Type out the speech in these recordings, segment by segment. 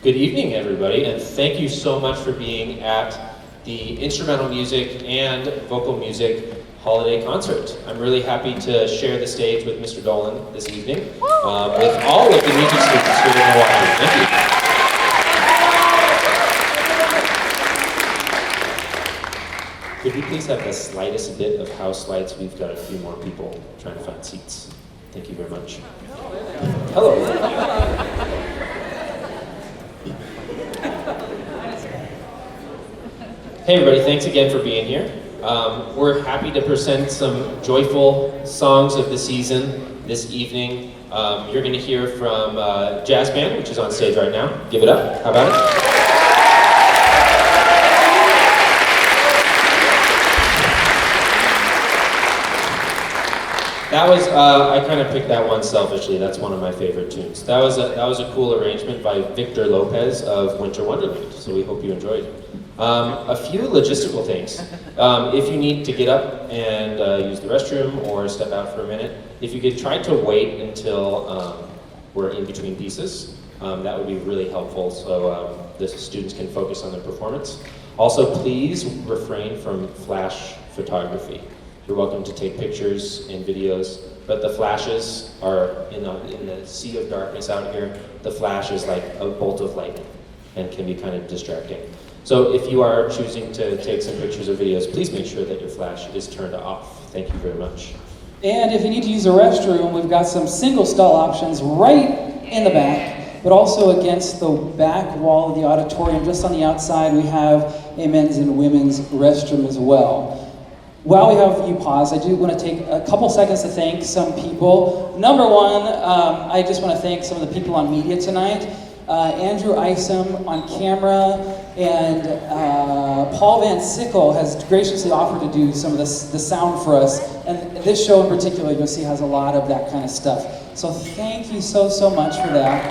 Good evening, everybody, and thank you so much for being at the instrumental music and vocal music holiday concert. I'm really happy to share the stage with Mr. Dolan this evening, with all of the music students here in Milwaukie. Thank you. Could we please have the slightest bit of house lights? We've got a few more people trying to find seats. Thank you very much. Hello. Hey everybody, thanks again for being here. We're happy to present some joyful songs of the season this evening. You're going to hear from Jazz Band, which is on stage right now. Give it up. How about it? That was, I kind of picked that one selfishly. That's one of my favorite tunes. That was a cool arrangement by Victor Lopez of Winter Wonderland, so we hope you enjoyed it. A few logistical things. If you need to get up and use the restroom or step out for a minute, if you could try to wait until we're in between pieces, that would be really helpful so the students can focus on their performance. Also, please refrain from flash photography. You're welcome to take pictures and videos, but the flashes are in the sea of darkness out here. The flash is like a bolt of lightning and can be kind of distracting. So if you are choosing to take some pictures or videos, please make sure that your flash is turned off. Thank you very much. And if you need to use a restroom, we've got some single stall options right in the back, but also against the back wall of the auditorium. Just on the outside, we have a men's and women's restroom as well. While we have you pause, I do want to take a couple seconds to thank some people. Number one, I just want to thank some of the people on media tonight. Andrew Isom on camera, and Paul Van Sickle has graciously offered to do some of the sound for us. And this show in particular, you'll see, has a lot of that kind of stuff. So thank you so much for that.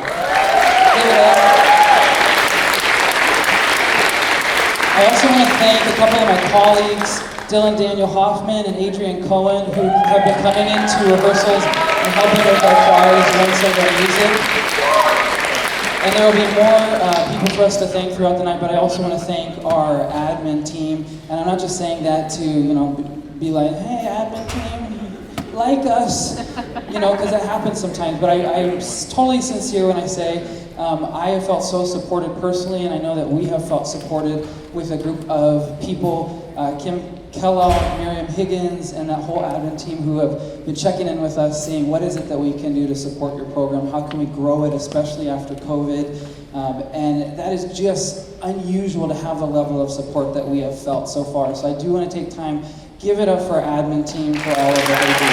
I also want to thank a couple of my colleagues, Dylan Daniel Hoffman and Adrian Cohen, who have been coming into rehearsals and helping with our choirs learn some of our music. And there will be more people for us to thank throughout the night, but I also want to thank our admin team. And I'm not just saying that to, be like, hey, admin team, like us, because that happens sometimes. But I'm totally sincere when I say I have felt so supported personally, and I know that we have felt supported with a group of people, Kim Kellogg, Miriam Higgins, and that whole admin team who have been checking in with us, seeing what is it that we can do to support your program, how can we grow it, especially after COVID, and that is just unusual to have the level of support that we have felt so far. So I do want to take time, give it up for our admin team for all of what they do.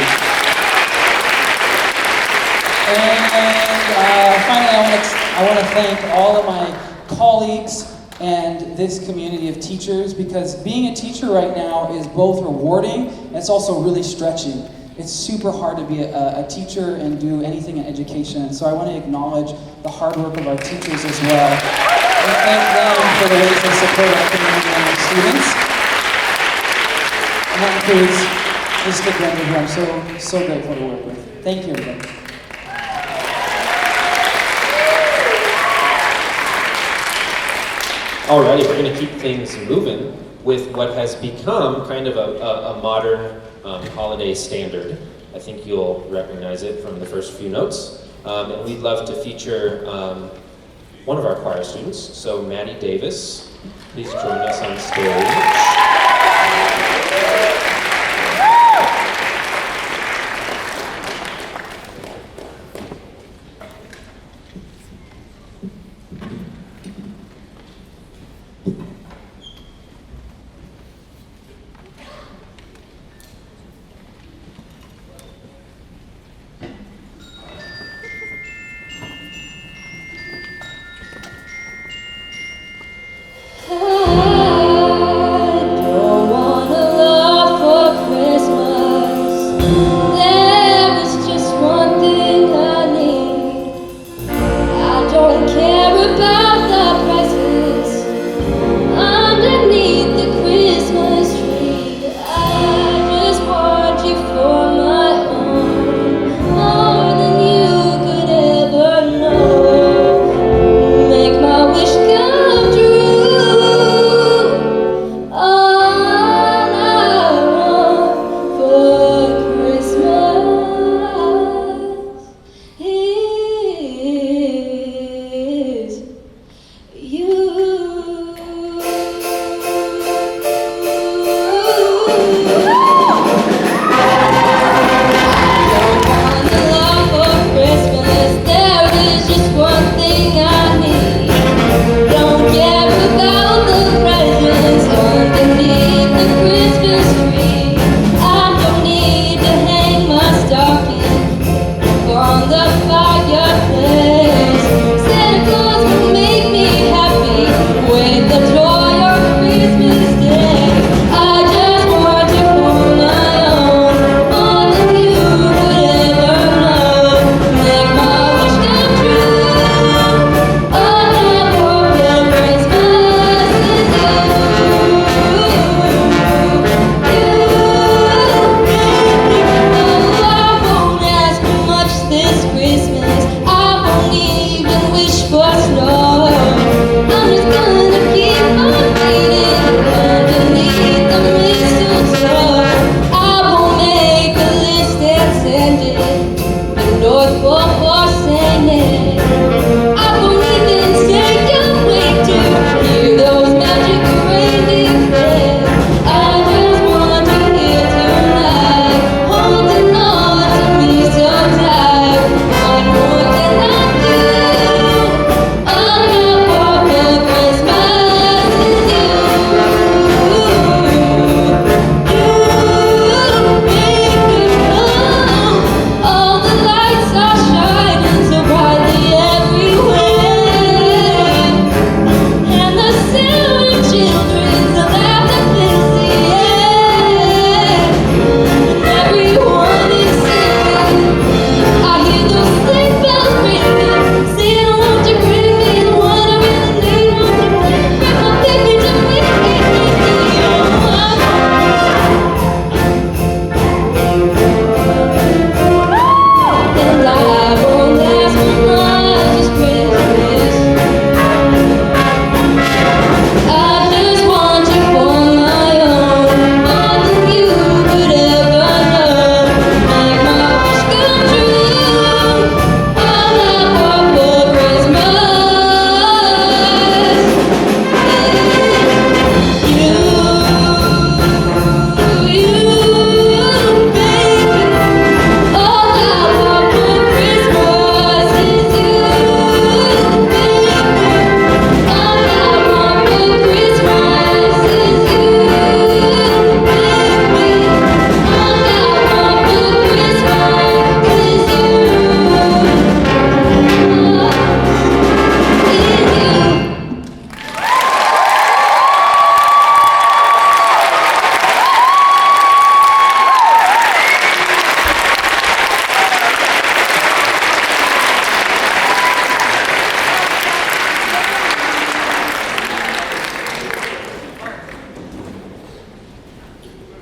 And finally, I want to thank all of my colleagues and this community of teachers, because being a teacher right now is both rewarding and it's also really stretching. It's super hard to be a teacher and do anything in education, so I want to acknowledge the hard work of our teachers as well and thank them for the ways they support our community and our students. And that includes Mr. Brenda, who I'm so grateful to work with. Thank you, everybody. Alrighty, we're going to keep things moving with what has become kind of a modern holiday standard. I think you'll recognize it from the first few notes. And we'd love to feature one of our choir students. So Maddie Davis, please join us on stage. Make my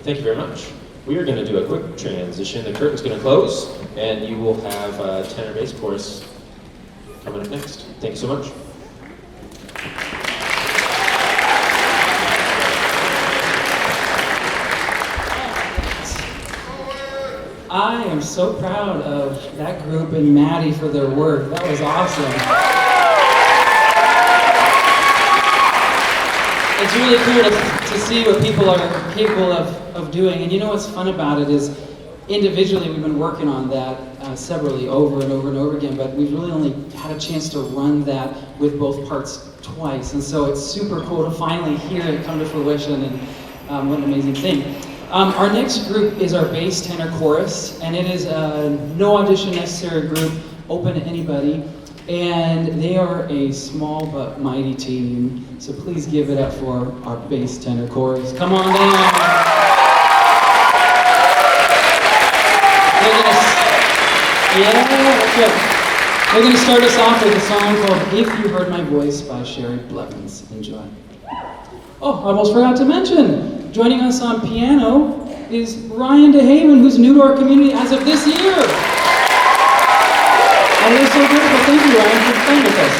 Thank you very much. We are going to do a quick transition. The curtain's going to close, and you will have a tenor bass chorus coming up next. Thank you so much. I am so proud of that group and Maddie for their work. That was awesome. It's really cool to see what people are capable of doing. And you know what's fun about it is individually we've been working on that severally over and over and over again, but we've really only had a chance to run that with both parts twice. And so it's super cool to finally hear it come to fruition, and what an amazing thing. Our next group is our bass tenor chorus, and it is a no audition necessary group, open to anybody. And they are a small but mighty team, so please give it up for our bass tenor chorus. Come on down. That's good. They're going to start us off with a song called If You Heard My Voice by Sherry Blevins. Enjoy. Oh, I almost forgot to mention, joining us on piano is Ryan DeHaven, who's new to our community as of this year. And we're so grateful. Thank you, Ryan, for playing with us.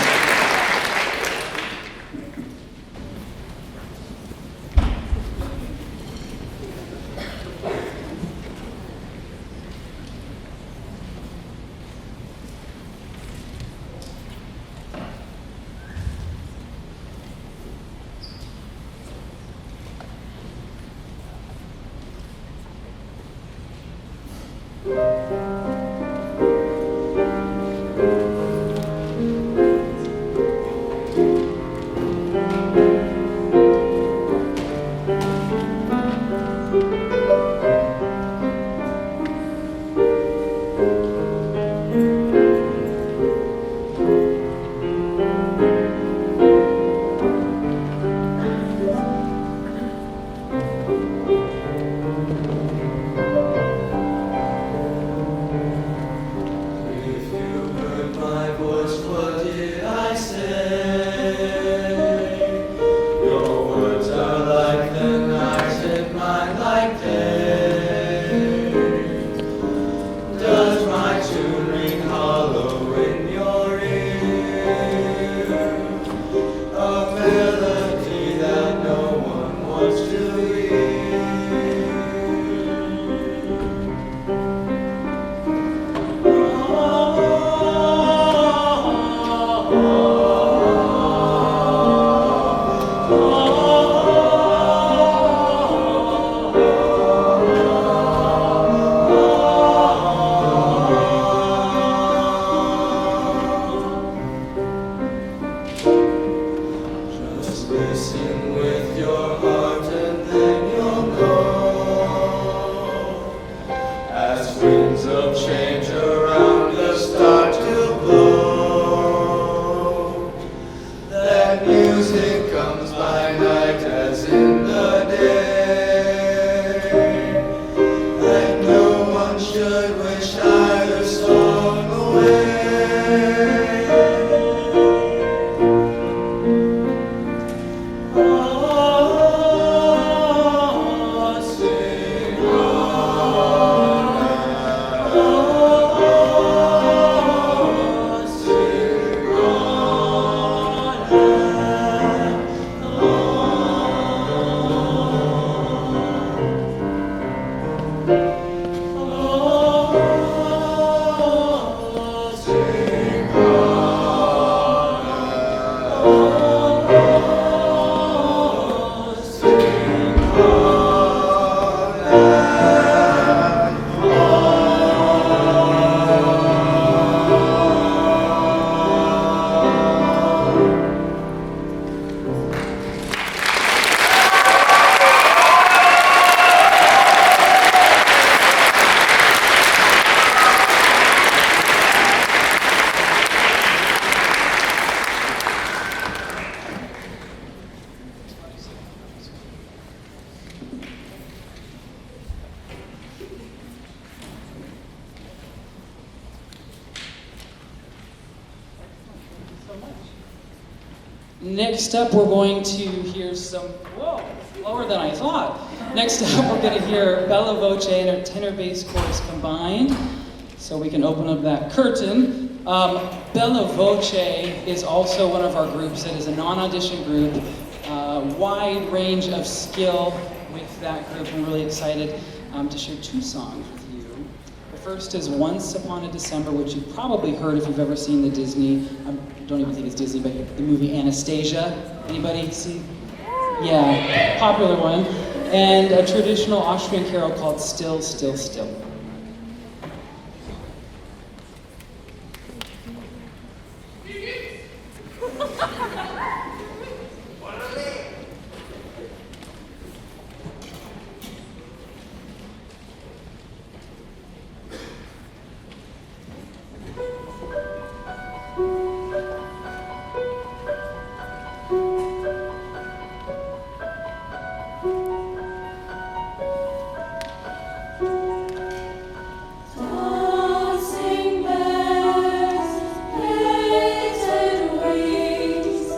Next up, we're going to hear some, whoa, lower than I thought. Next up, we're going to hear Bella Voce and her tenor bass chorus combined. So we can open up that curtain. Bella Voce is also one of our groups. It is a non-audition group. Wide range of skill with that group. I'm really excited to share 2 songs with you. The first is Once Upon a December, which you've probably heard if you've ever seen the Disney, I don't even think it's Disney, but the movie Anastasia. Anybody see? Yeah, popular one. And a traditional Austrian carol called Still, Still, Still. Dancing bears, painted wings,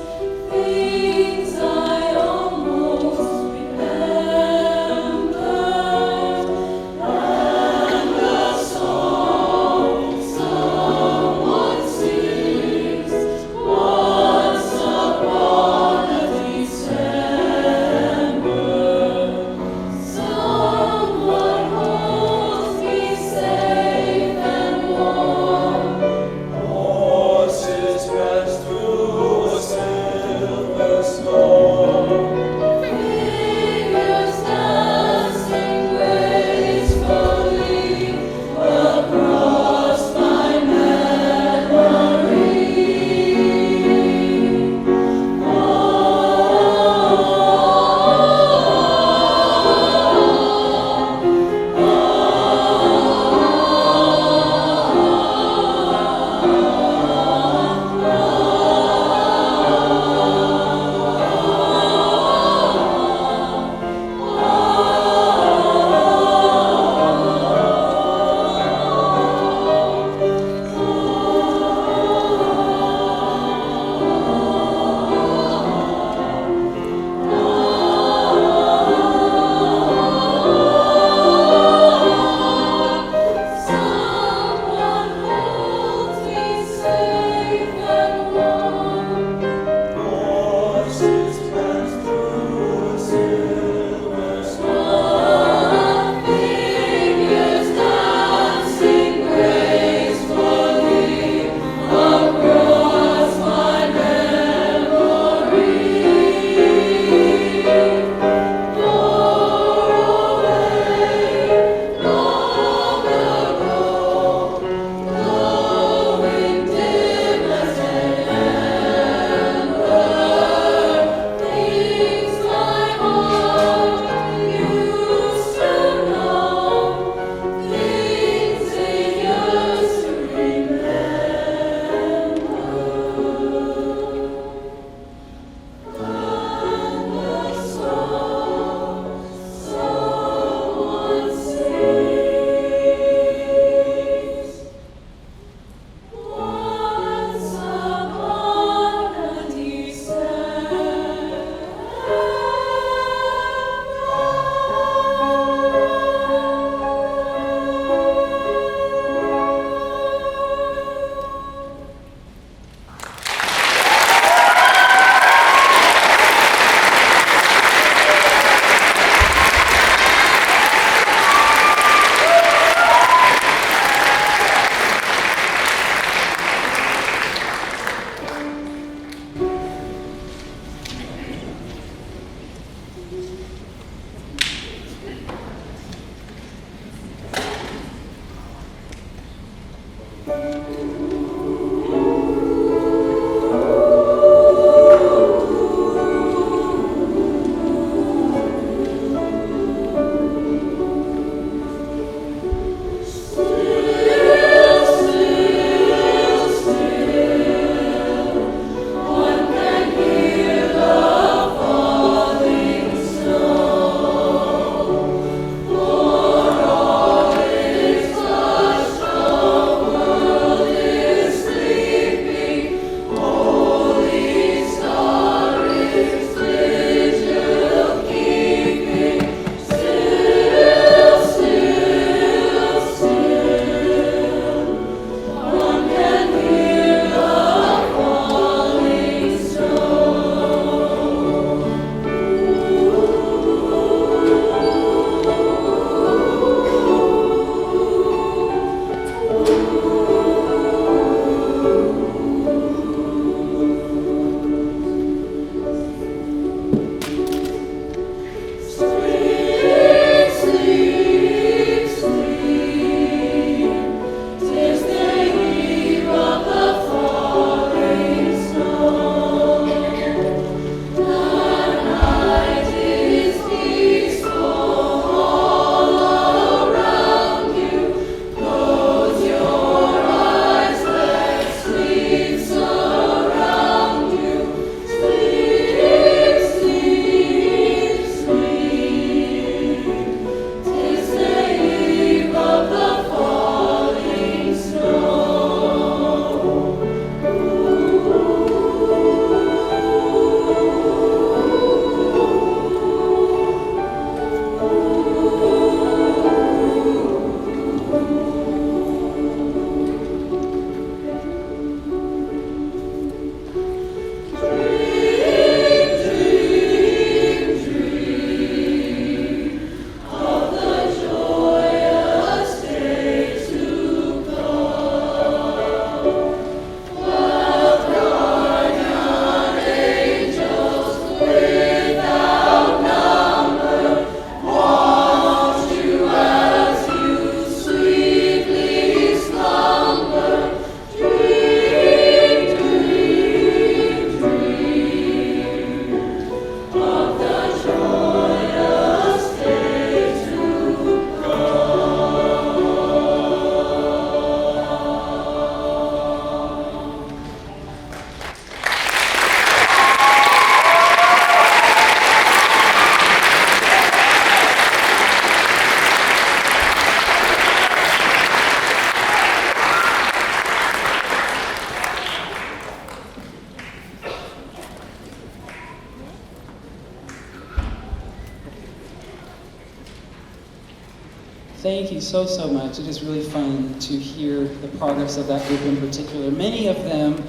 Thank you so, so much. It is really fun to hear the progress of that group in particular. Many of them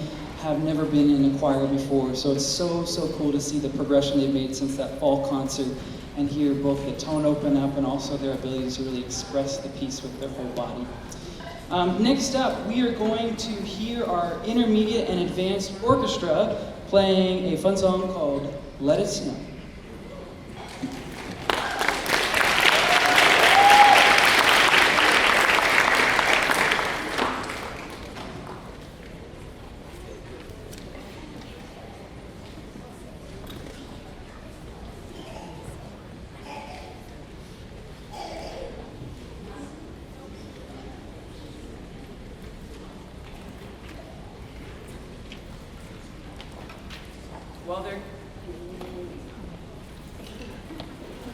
have never been in a choir before, so it's so, so cool to see the progression they've made since that fall concert and hear both the tone open up and also their ability to really express the piece with their whole body. Next up, we are going to hear our intermediate and advanced orchestra playing a fun song called Let It Snow.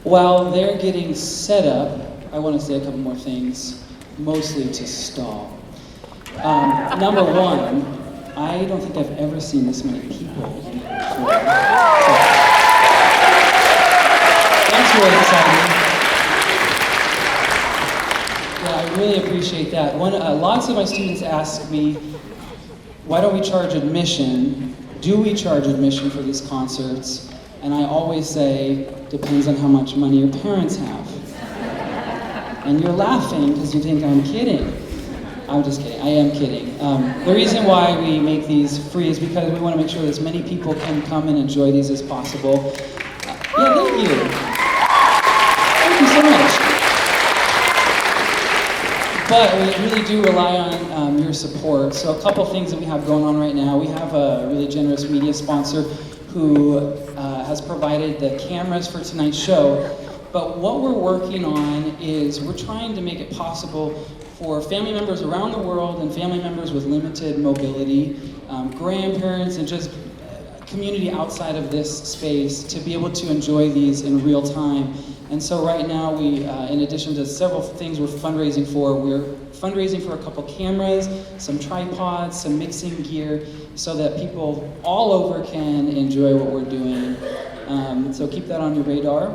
While they're getting set up, I want to say a couple more things, mostly to stall. Number one, I don't think I've ever seen this many people in here before. So, that's really exciting. Yeah, I really appreciate that. Lots of my students ask me, why don't we charge admission? Do we charge admission for these concerts? And I always say, depends on how much money your parents have. And you're laughing because you think I'm kidding. I'm just kidding, I am kidding. The reason why we make these free is because we want to make sure that as many people can come and enjoy these as possible. Yeah, thank you. Thank you so much. But we really do rely on your support. So a couple things that we have going on right now. We have a really generous media sponsor who has provided the cameras for tonight's show. But what we're working on is we're trying to make it possible for family members around the world and family members with limited mobility, grandparents, and just community outside of this space to be able to enjoy these in real time. And so right now we, in addition to several things we're fundraising for a couple cameras, some tripods, some mixing gear, so that people all over can enjoy what we're doing. So keep that on your radar.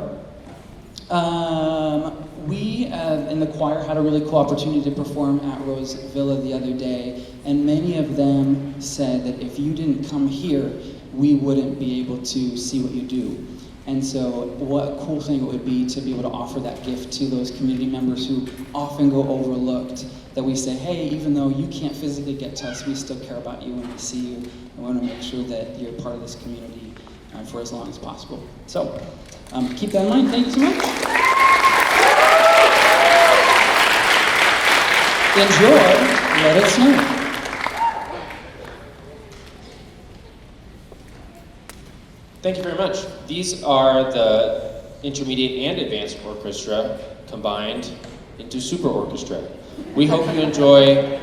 We in the choir had a really cool opportunity to perform at Rose Villa the other day, and many of them said that if you didn't come here, we wouldn't be able to see what you do. And so what a cool thing it would be to be able to offer that gift to those community members who often go overlooked, that we say, hey, even though you can't physically get to us, we still care about you when we see you. We want to make sure that you're part of this community for as long as possible. So keep that in mind. Thank you so much. Enjoy Let It Snow. Thank you very much. These are the intermediate and advanced orchestra combined into super orchestra. We hope you enjoy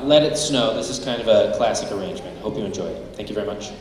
Let It Snow. This is kind of a classic arrangement. Hope you enjoy it. Thank you very much.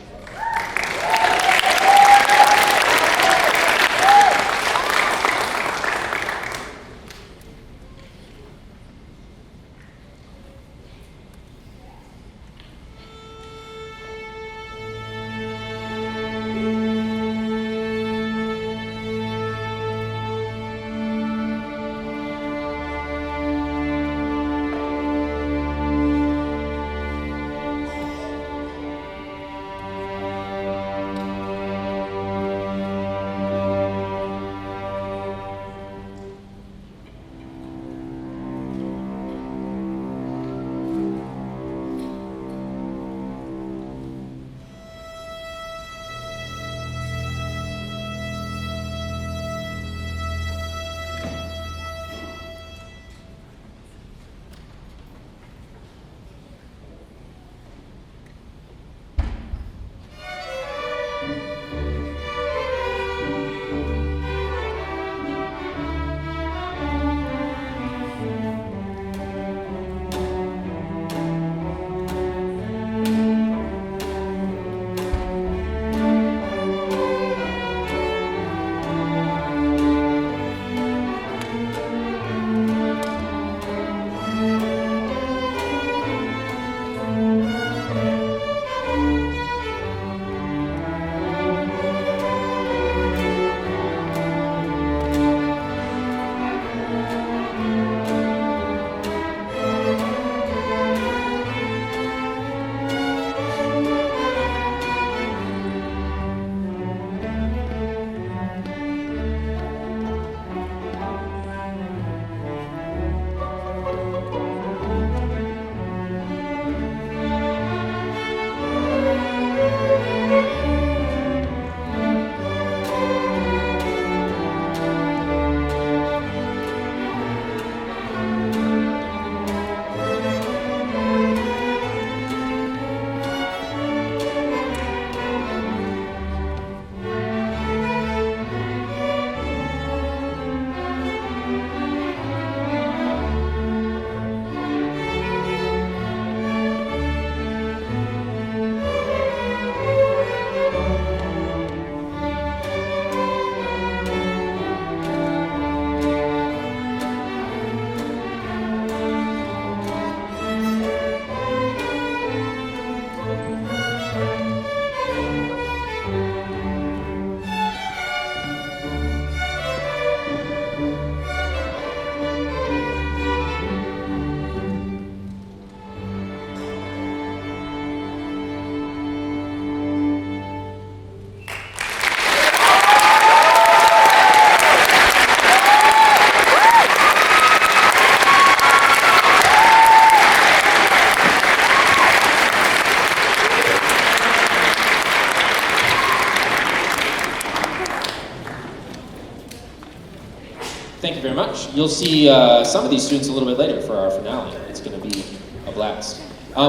Thank you very much. You'll see some of these students a little bit later for our finale. It's going to be a blast.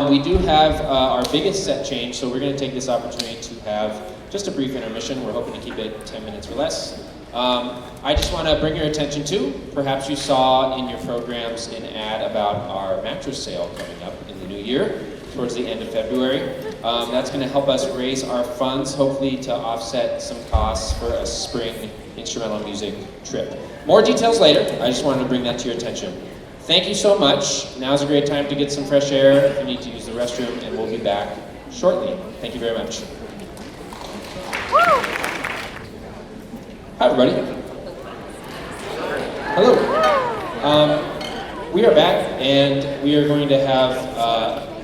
We do have our biggest set change, so we're going to take this opportunity to have just a brief intermission. We're hoping to keep it 10 minutes or less. I just want to bring your attention to, perhaps you saw in your programs an ad about our mattress sale coming up in the new year, towards the end of February. That's going to help us raise our funds, hopefully to offset some costs for a spring instrumental music trip. More details later. I just wanted to bring that to your attention. Thank you so much. Now's a great time to get some fresh air if you need to use the restroom, and we'll be back shortly. Thank you very much. Hi, everybody. Hello. We are back, and we are going to have,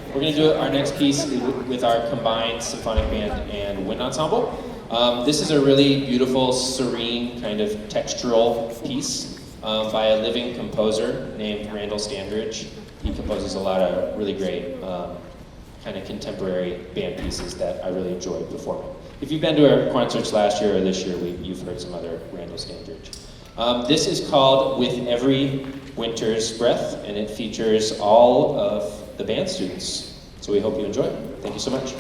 we're going to do our next piece with our combined symphonic band and wind ensemble. This is a really beautiful, serene, kind of textural piece by a living composer named Randall Standridge. He composes a lot of really great kind of contemporary band pieces that I really enjoy performing. If you've been to our concerts last year or this year, you've heard some other Randall Standridge. This is called With Every Winter's Breath, and it features all of the band students. So we hope you enjoy it. Thank you so much.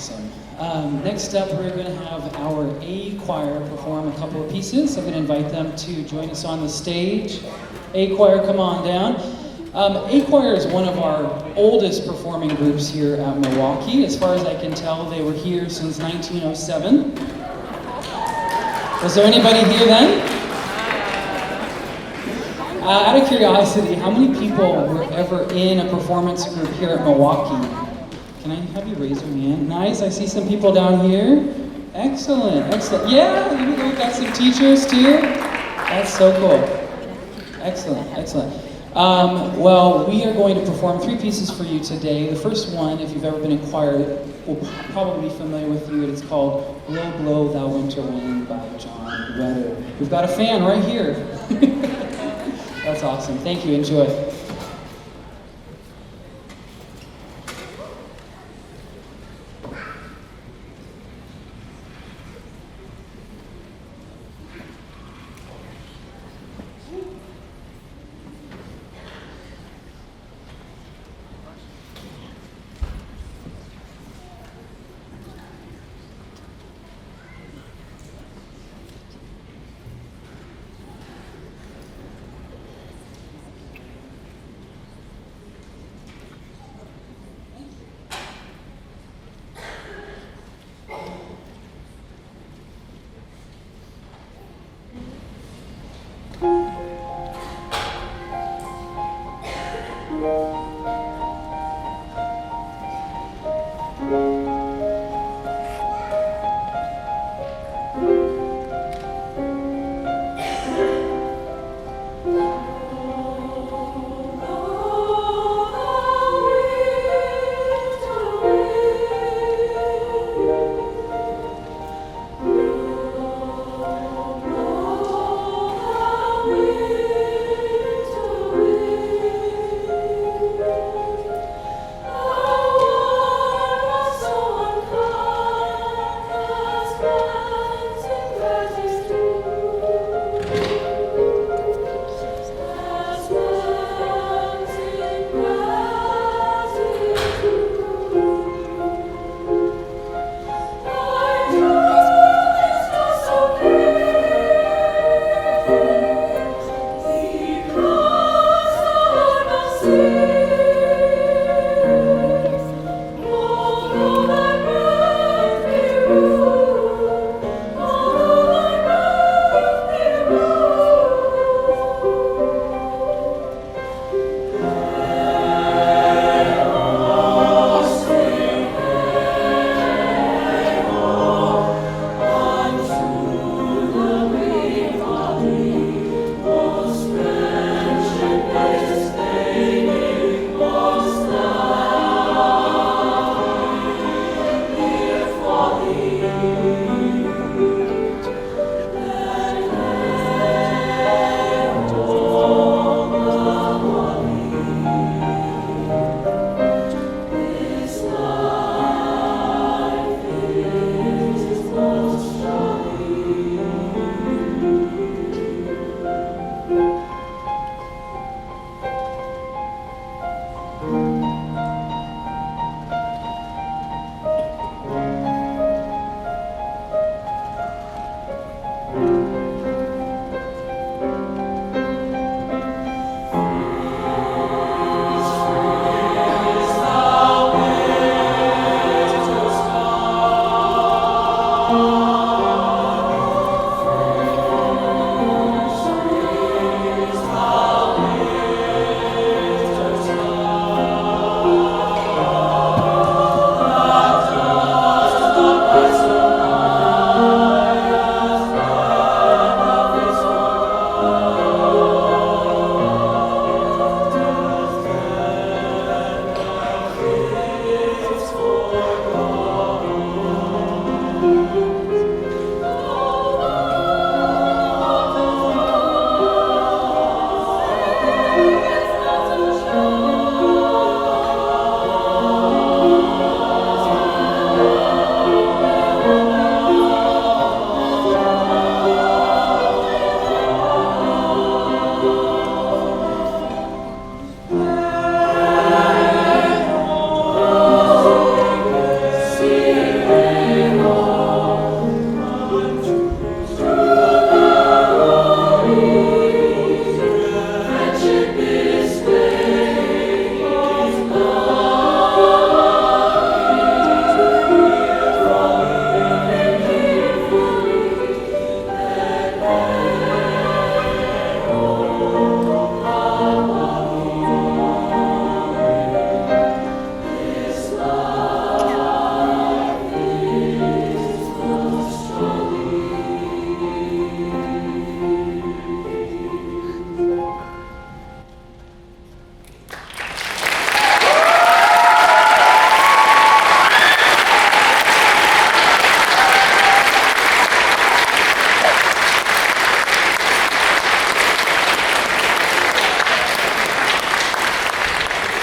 Awesome. Next up, we're going to have our A choir perform a couple of pieces. I'm going to invite them to join us on the stage. A choir, come on down. A choir is one of our oldest performing groups here at Milwaukie. As far as I can tell, they were here since 1907. Was there anybody here then? Out of curiosity, how many people were ever in a performance group here at Milwaukie? Can I have you raise your hand? Nice, I see some people down here. Excellent, excellent. Yeah, we got some teachers too. That's so cool. Excellent, excellent. Well, we are going to perform 3 pieces for you today. The first one, if you've ever been in choir, will probably be familiar with you. It's called Blow, Blow, Thou Winter Wind by John Weather. We've got a fan right here. That's awesome. Thank you. Enjoy.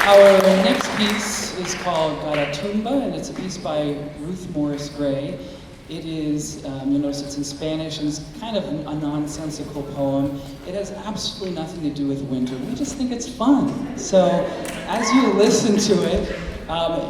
Our next piece is called Garatumba, and it's a piece by Ruth Morris Gray. It is, you'll notice it's in Spanish, and it's kind of a nonsensical poem. It has absolutely nothing to do with winter. We just think it's fun. So as you listen to it,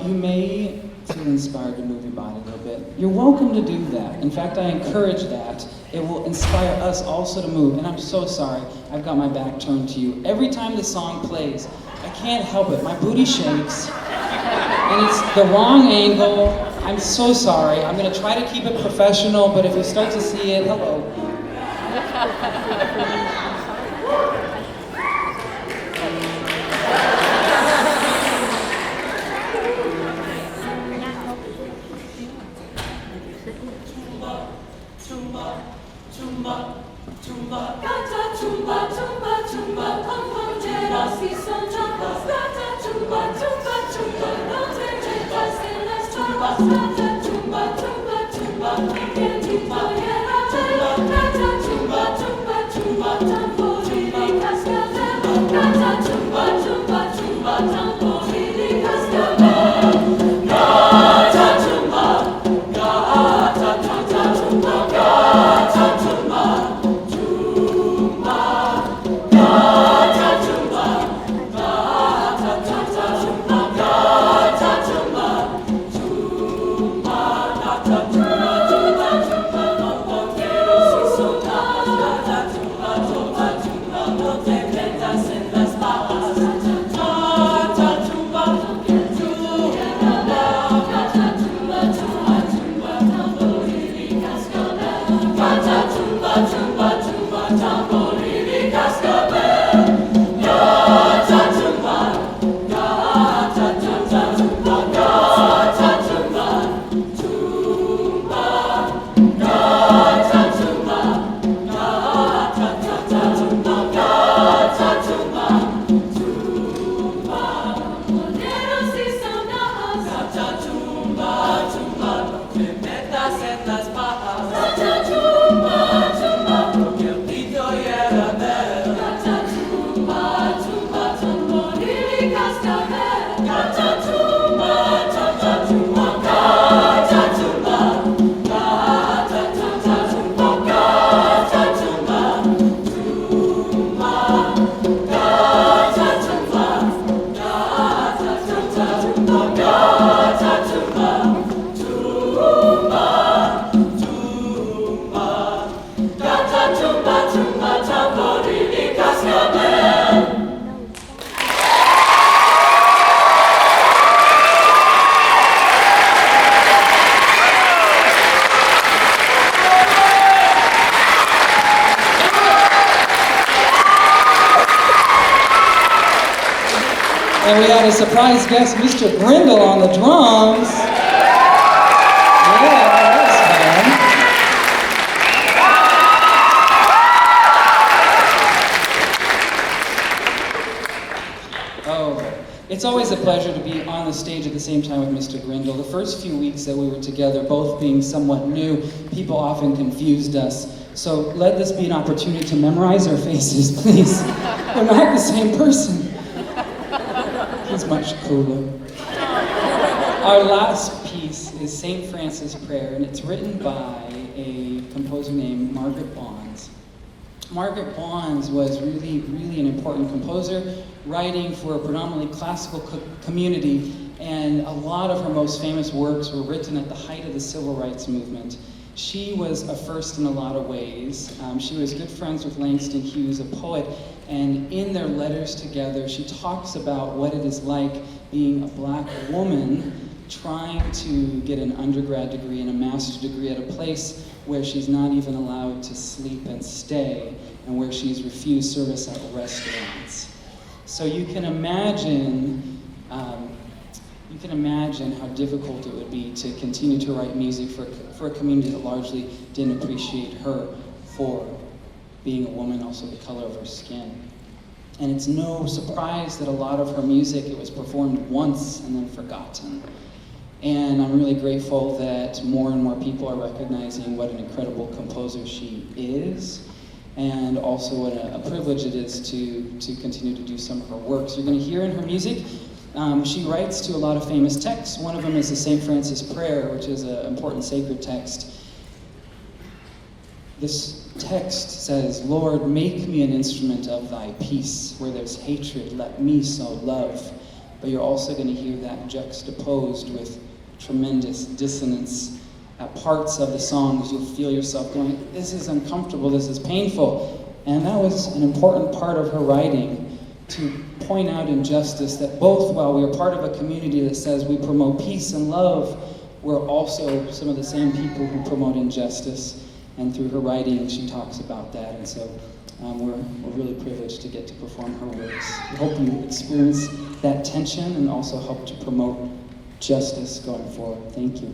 you may feel inspired to move your body a little bit. You're welcome to do that. In fact, I encourage that. It will inspire us also to move. And I'm so sorry, I've got my back turned to you. Every time the song plays, I can't help it. My booty shakes, and it's the wrong angle. I'm so sorry. I'm going to try to keep it professional, but if you start to see it, hello. And we had a surprise guest, Mr. Grindle, on the drums. Yeah, that was fun. Oh, it's always a pleasure to be on the stage at the same time with Mr. Grindle. The first few weeks that we were together, both being somewhat new, people often confused us. So let this be an opportunity to memorize our faces, please. We're not the same person. He's much cooler. Our last piece is St. Francis Prayer, and it's written by a composer named Margaret Bonds. Margaret Bonds was really an important composer, writing for a predominantly classical community, and a lot of her most famous works were written at the height of the civil rights movement. She was a first in a lot of ways. She was good friends with Langston Hughes, a poet, and in their letters together, she talks about what it is like being a black woman trying to get an undergrad degree and a master's degree at a place where she's not even allowed to sleep and stay, and where she's refused service at restaurants. So you can imagine how difficult it would be to continue to write music for a community that largely didn't appreciate her for being a woman, also the color of her skin. And it's no surprise that a lot of her music, it was performed once and then forgotten. And I'm really grateful that more and more people are recognizing what an incredible composer she is, and also what a privilege it is to continue to do some of her works. You're going to hear in her music She writes to a lot of famous texts. One of them is the St. Francis Prayer, which is an important sacred text. This text says, "Lord, make me an instrument of thy peace. Where there's hatred, let me sow love." But you're also going to hear that juxtaposed with tremendous dissonance. At parts of the songs, you'll feel yourself going, this is uncomfortable, this is painful. And that was an important part of her writing, to point out injustice, that both while we are part of a community that says we promote peace and love, we're also some of the same people who promote injustice. And through her writing, she talks about that. And so we're really privileged to get to perform her works. We hope you experience that tension and also help to promote justice going forward. Thank you.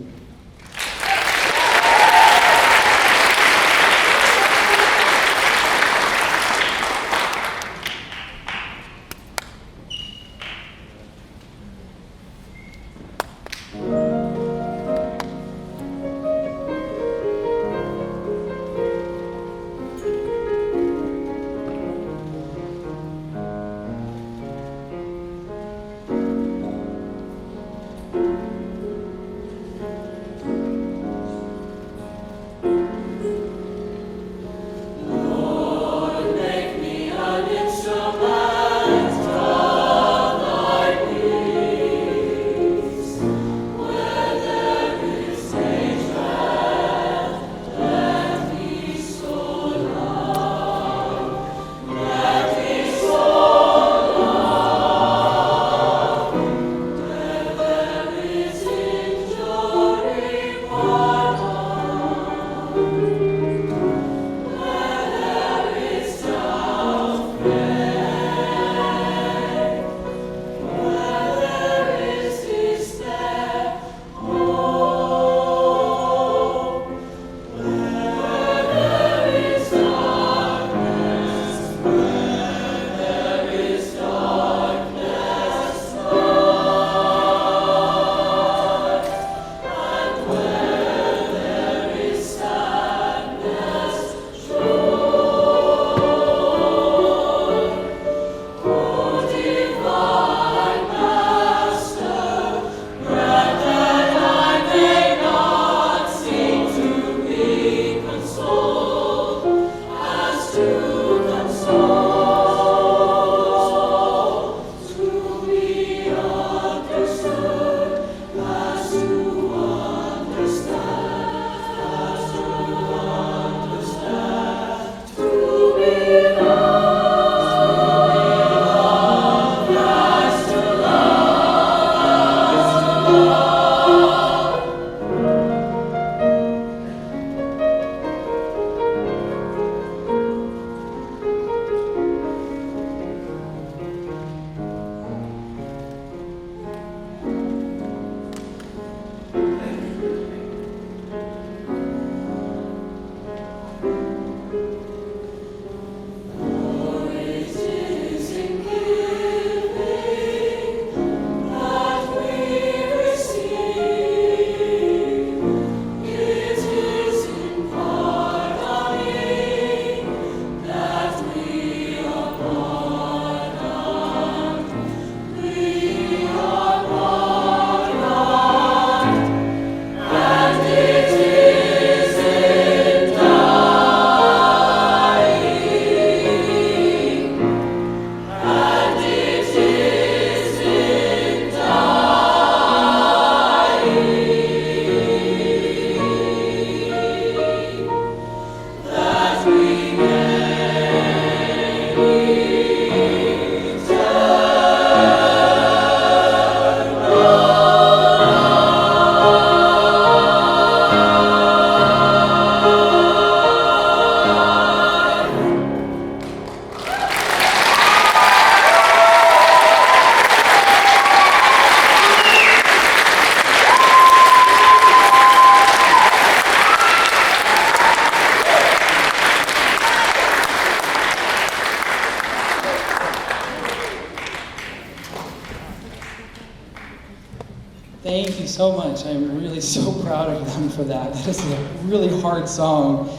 Thank you so much. I'm really so proud of them for that. That is a really hard song.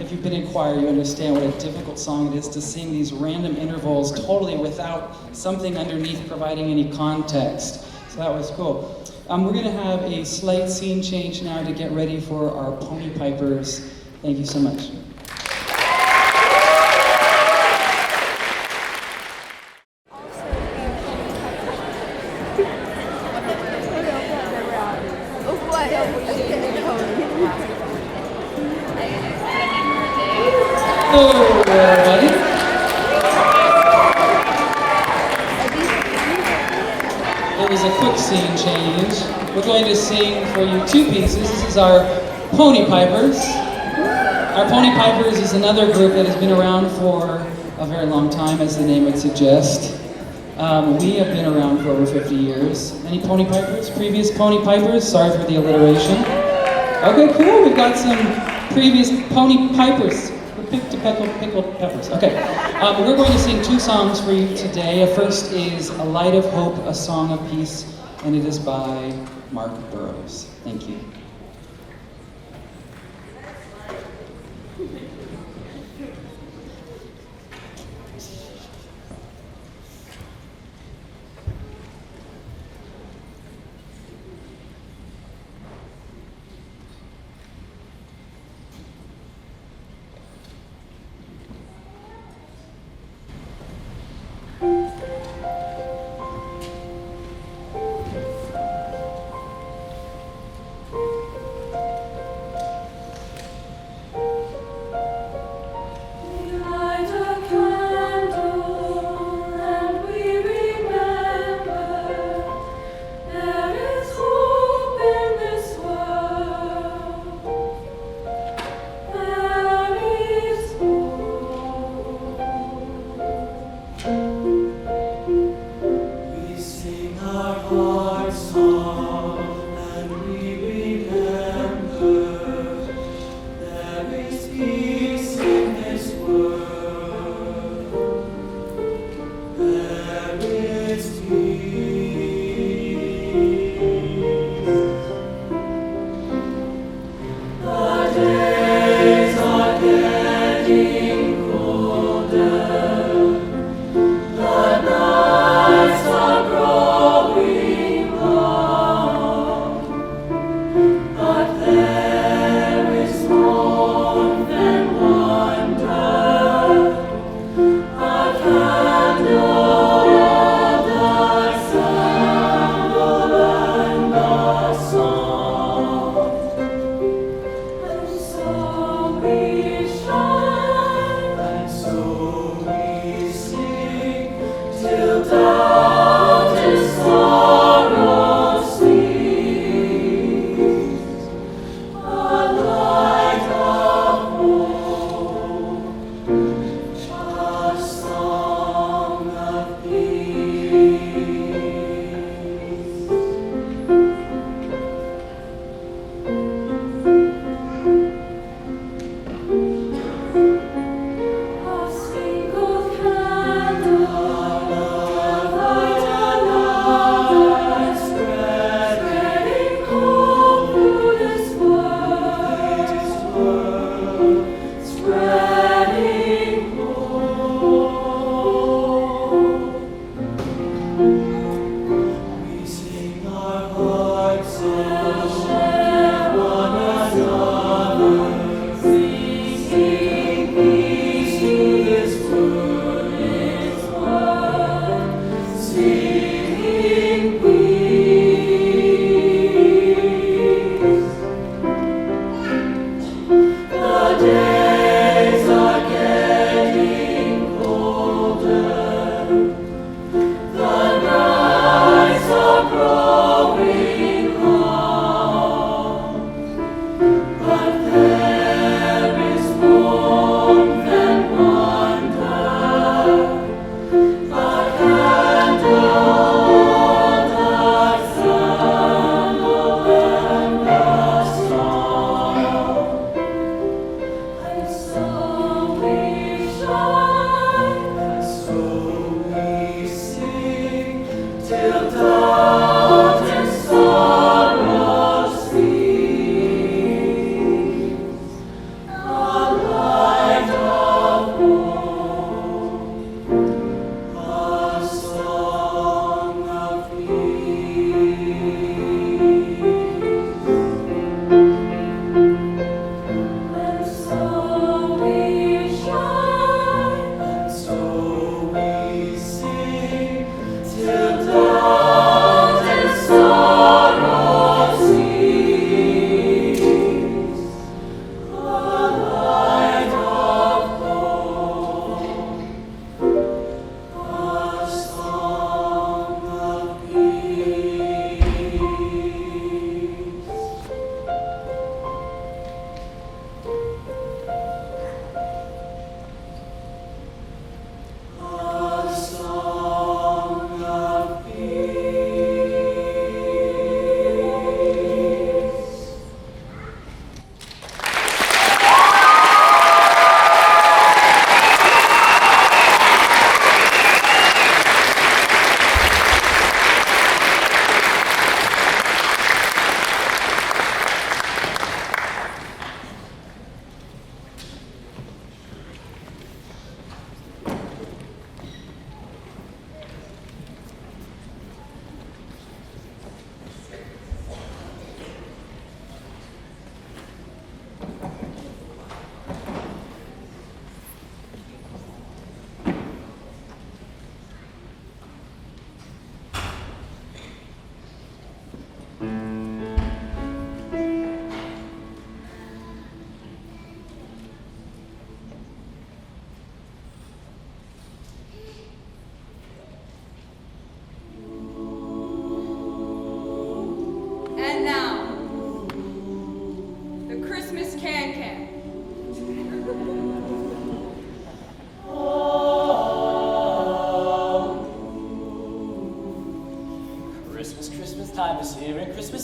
If you've been in choir, you understand what a difficult song it is to sing these random intervals totally without something underneath providing any context. So that was cool. We're going to have a slight scene change now to get ready for our Pony Pipers. Thank you so much. Hello, everybody. It was a quick scene change. We're going to sing for you two pieces. This is our Pony Pipers. Our Pony Pipers is another group that has been around for a very long time, as the name would suggest. We have been around for over 50 years. Any Pony Pipers? Previous Pony Pipers? Sorry for the alliteration. Okay, cool. We've got some previous Pony Pipers. Pickled peppers. Okay. We're going to sing two songs for you today. First is A Light of Hope, A Song of Peace, and it is by Mark Burroughs. Thank you.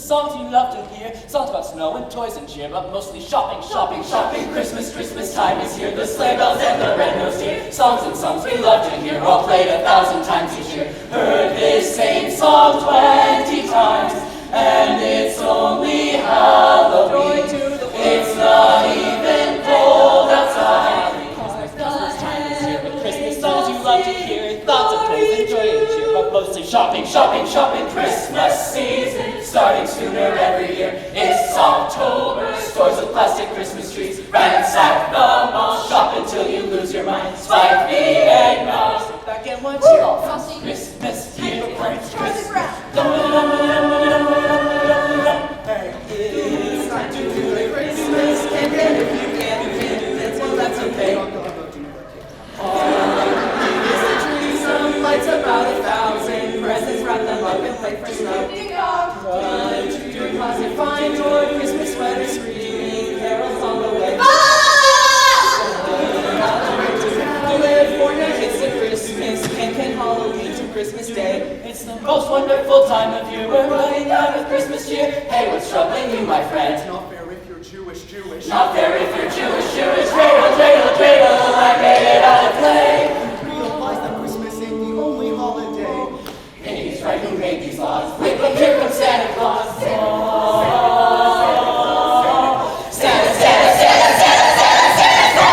songs you love to hear. Songs about snow and toys and cheer, but mostly shopping, shopping, shopping. Christmas, Christmas time is here, the sleigh bells and the red-nosed deer. Songs and songs we love to hear, all played 1,000 times each year. Heard this same song 20 times, and it's only Halloween. It's not even cold outside. Christmas time is here, with Christmas songs you love to hear. Lots of toys and joy and cheer, but mostly shopping, shopping, shopping. Christmas season, starting sooner every year. It's October, stores with plastic Christmas trees. Ransack the mall, shop until you lose your mind. Spike the eggnog, sit back and watch it all. Christmas here comes Christmas. It's time to do the Christmas campaign. If you can't do it, well, that's okay. Some lights about 1,000, presents, wrap them up and play for snow. Run to your closet, find your Christmas sweater, screaming carols on the way. California hits the Christmas, can Halloween to Christmas Day. It's the most wonderful time of year, we're running out of Christmas cheer. Hey, what's troubling you, my friend? It's not fair if you're Jewish. Not fair if you're Jewish. Dreidel, dreidel, dreidel, I made it out of clay. Realize that Christmas ain't the only holiday. And he's right, who made these laws? Wait, look, here comes Santa Claus. Santa, Santa, Santa, Santa, Santa,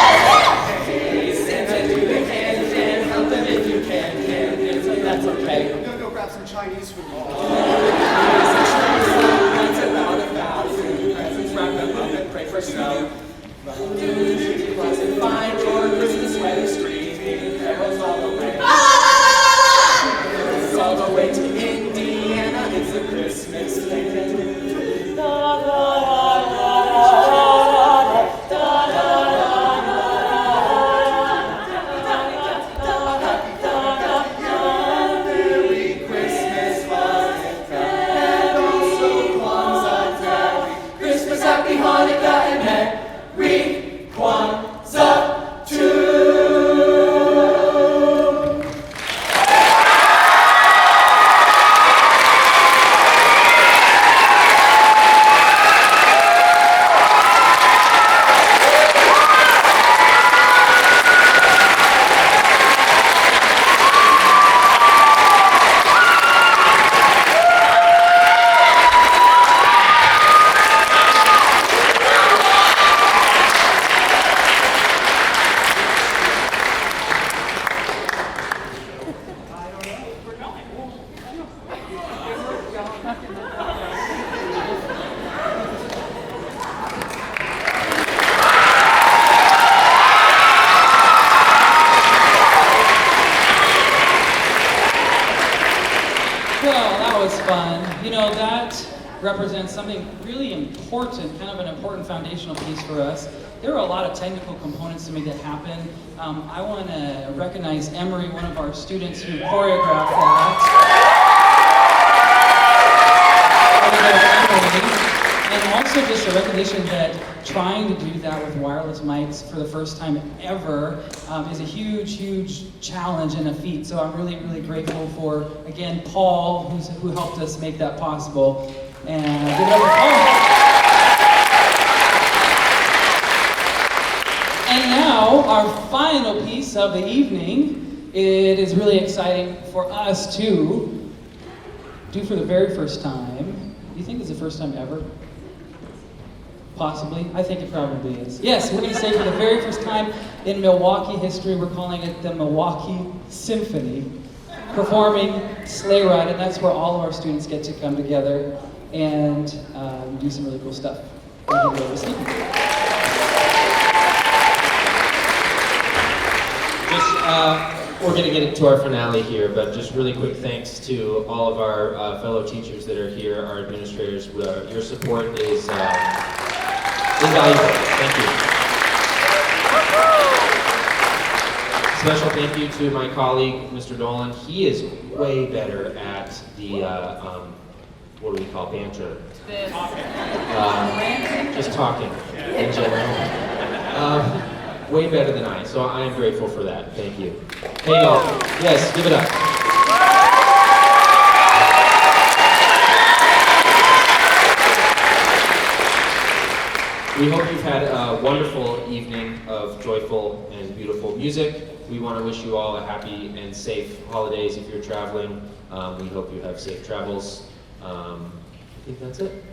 Hey, Santa, do the can, help them if you can, that's okay. Go grab some Chinese food. Lights about 1,000, presents, wrap them up and pray for snow. Run to your closet, find your Christmas sweater, screaming carols all the way. All the way to Indiana, it's a Christmas day. Da, da, da, da, da, da, Merry Christmas, and also Kwanzaa Day. Christmas, Happy Hanukkah, and Merry Kwanzaa too. Well, that was fun. You know, that represents something really important, kind of an important foundational piece for us. There are a lot of technical components to make that happen. I want to recognize Emery, one of our students who choreographed that. And also just a recognition that trying to do that with wireless mics for the first time ever is a huge, huge challenge and a feat. So I'm really, really grateful for, again, Paul, who helped us make that possible. And give it up for Paul. And now, our final piece of the evening, it is really exciting for us to do for the very first time. Do you think it's the first time ever? Possibly. I think it probably is. Yes, we're going to say for the very first time in Milwaukie history, we're calling it the Milwaukie Symphony, performing Sleigh Ride, and that's where all of our students get to come together and do some really cool stuff. Thank you for listening. We're going to get into our finale here, but just really quick thanks to all of our fellow teachers that are here, our administrators. Your support is invaluable. Thank you. Special thank you to my colleague, Mr. Dolan. He is way better at the, what do we call banter? Just talking in general. Way better than I, so I am grateful for that. Thank you. Hey y'all, yes, give it up. We hope you've had a wonderful evening of joyful and beautiful music. We want to wish you all a happy and safe holidays if you're traveling. We hope you have safe travels. I think that's it.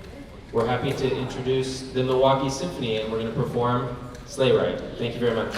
We're happy to introduce the Milwaukie Symphony, and we're going to perform Sleigh Ride. Thank you very much.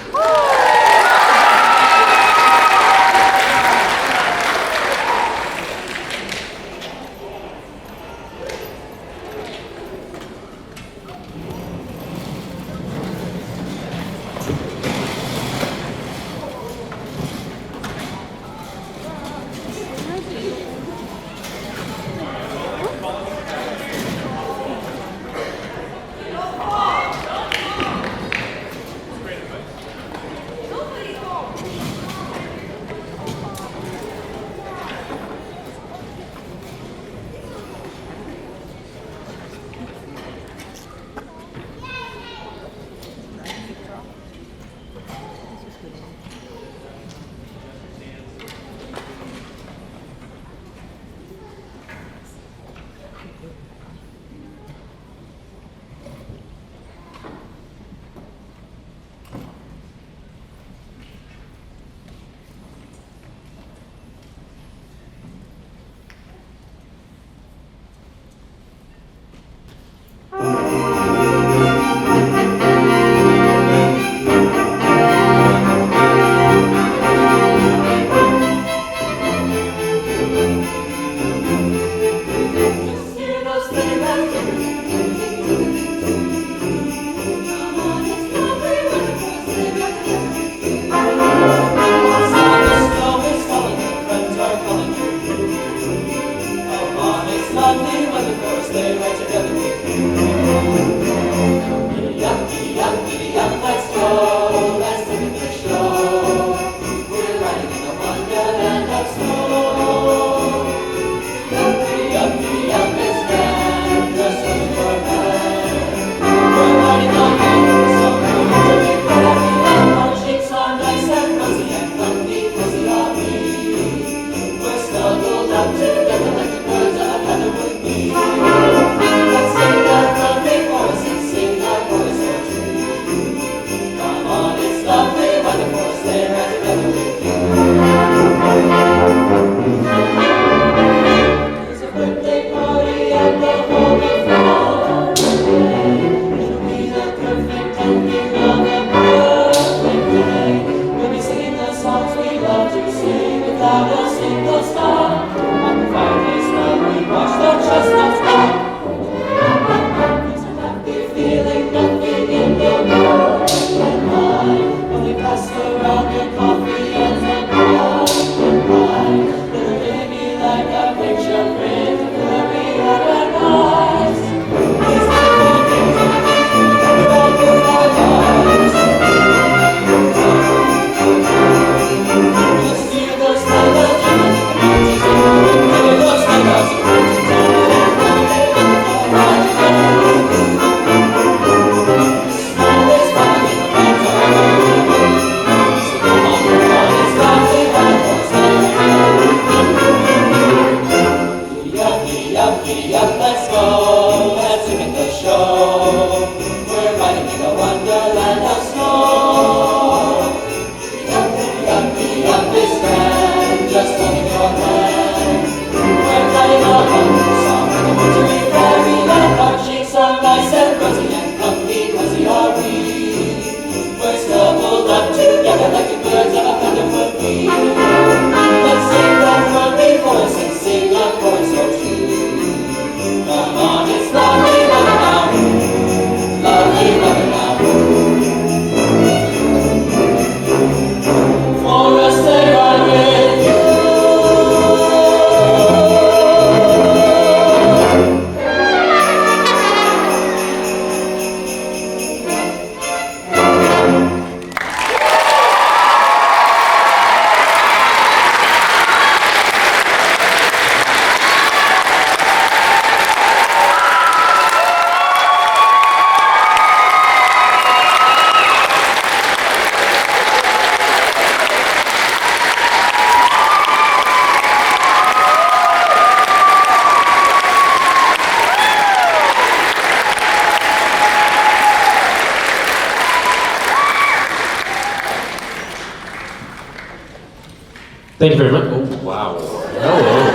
Thank you very much. Oh, wow. Hello.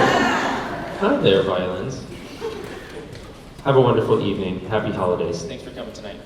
Hi there, violins. Have a wonderful evening. Happy holidays. Thanks for coming tonight.